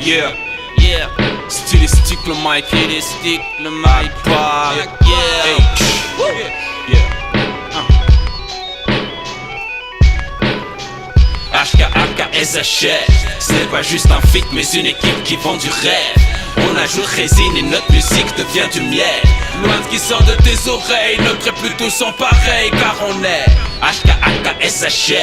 Yeah, yeah. Stylistique le mic, stylistique le mic, pas. Yeah, hey. Yeah. HKHKSH, ce n'est pas juste un feat mais une équipe qui vend du rêve. On ajoute résine et notre musique devient du miel. Loin de qui sort de tes oreilles, notre est plutôt sans pareil car on est HKHKSH.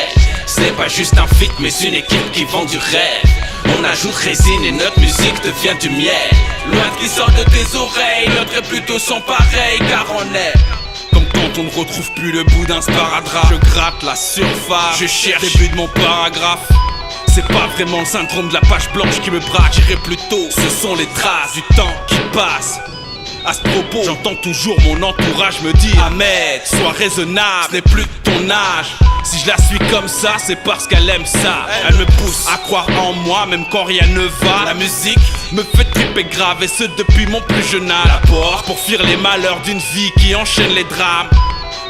Ce n'est pas juste un feat mais une équipe qui vend du rêve. On ajoute résine et notre musique devient du miel. Loin de qui sort de tes oreilles, notre est plutôt sans pareil car on est. Comme quand on ne retrouve plus le bout d'un sparadrap. Je gratte la surface, je cherche le début de mon paragraphe. C'est pas vraiment le syndrome de la page blanche qui me braque, j'irai plutôt, ce sont les traces du temps qui passe. À ce propos, j'entends toujours mon entourage me dire Ahmed, sois raisonnable, ce n'est plus de ton âge. Si je la suis comme ça, c'est parce qu'elle aime ça. Elle me pousse à croire en moi, même quand rien ne va. La musique me fait triper grave, et ce depuis mon plus jeune âge. D'abord, pour fuir les malheurs d'une vie qui enchaîne les drames.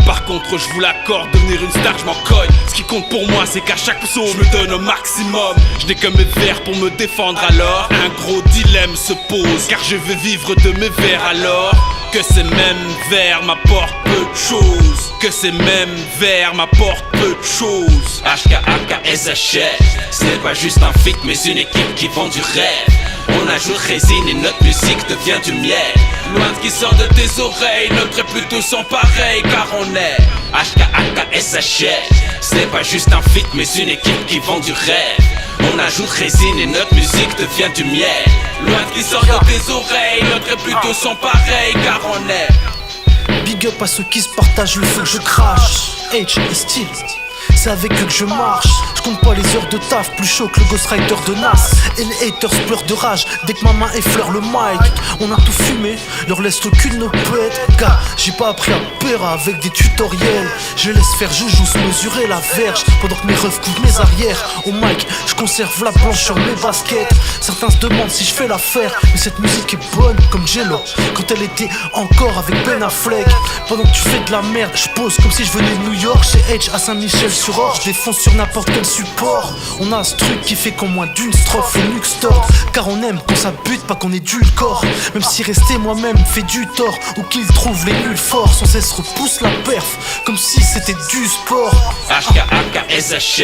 Par contre, je vous l'accorde, devenir une star, je m'en cogne. Ce qui compte pour moi, c'est qu'à chaque psaume, je me donne au maximum. Je n'ai que mes vers pour me défendre alors. Un gros dilemme se pose, car je veux vivre de mes vers alors. Que ces mêmes vers m'apportent peu de choses. Que ces mêmes vers m'apportent peu de choses. HKHKSH, ce n'est pas juste un feat mais une équipe qui vend du rêve. On ajoute résine et notre musique devient du miel. Loin de qui sort de tes oreilles, notre est plutôt sans pareil car on est HKHKSH. Ce n'est pas juste un feat mais une équipe qui vend du rêve. On ajoute résine et notre musique devient du miel. Loin de qui sort de tes oreilles, notre est plutôt sans pareil car on est. Big up à ceux qui se partagent le feu que je crache. H et Steel, c'est avec eux que je marche. Je compte pas les heures de taf, plus chaud que le Ghostwriter de Nas. Et les haters pleurent de rage dès que ma main effleure le mic. On a tout fumé, leur laisse le cul de nos poètes. Car j'ai pas appris à péra avec des tutoriels. Je laisse faire joujou se mesurer la verge pendant que mes refs couvrent mes arrières. Au mic, je conserve la blanche sur mes baskets. Certains se demandent si je fais l'affaire, mais cette musique est bonne comme Jello quand elle était encore avec Ben Affleck. Pendant que tu fais de la merde, je pose comme si je venais de New York. Chez Edge à Saint-Michel-sur-Orge, je défonce sur n'importe quel support. On a ce truc qui fait qu'en moins d'une strophe le nuque tord. Car on aime quand ça bute, pas qu'on ait dû le corps. Même si rester moi-même fait du tort, ou qu'il trouve les nuls forts, sans cesse repousse la perf comme si c'était du sport. HKHKSH,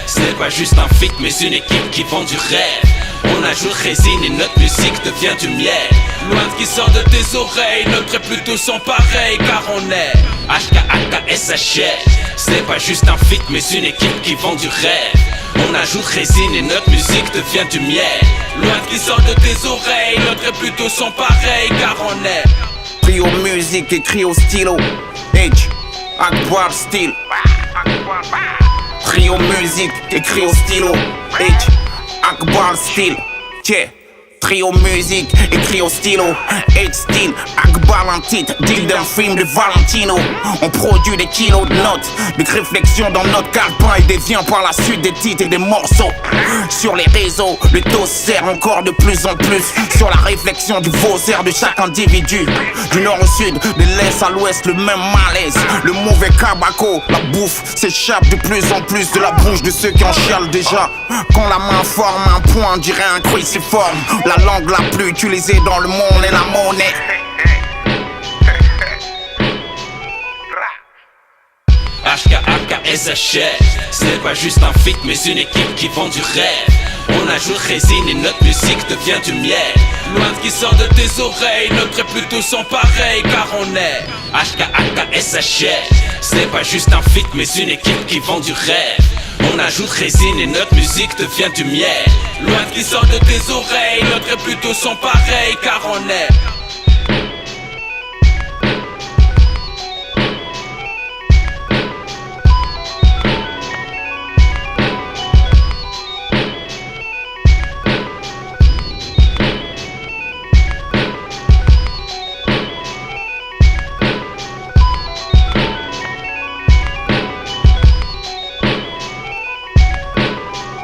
ce n'est pas juste un feat mais une équipe qui vend du rêve. On ajoute résine et notre musique devient du miel. Loin de qui sort de tes oreilles, notre est plutôt sans pareil car on est HKHKSH. Ce n'est pas juste un feat mais une équipe qui vend du rêve. On ajoute résine et notre musique devient du miel. Loin de qui sort de tes oreilles, notre est plutôt sans pareil car on est. Trio musique écrit au stylo H, Akbar style. Trio musique écrit au stylo H, Akbar style. Yeah. Trio musique écrit au stylo H style, Akbar un titre, deal d'un film de Valentino. On produit des kilos de notes, des réflexions dans notre calepin et devient par la suite des titres et des morceaux. Sur les réseaux, le taux sert encore de plus en plus sur la réflexion du faussaire de chaque individu. Du nord au sud, de l'est à l'ouest, le même malaise. Le mauvais cabaco, la bouffe s'échappe de plus en plus de la bouche de ceux qui en chialent déjà. Quand la main forme un point, on dirait un cruciforme. La langue la plus utilisée dans le monde est la monnaie. HKHKSH, ce n'est pas juste un feat mais une équipe qui vend du rêve. On ajoute résine et notre musique devient du miel. Loin de qui sort de tes oreilles, notre est plutôt sans pareil car on est HKHKSH. Ce n'est pas juste un feat mais une équipe qui vend du rêve. On ajoute résine et notre musique devient du miel. Loin de qui sort de tes oreilles, notre est plutôt sans pareil car on est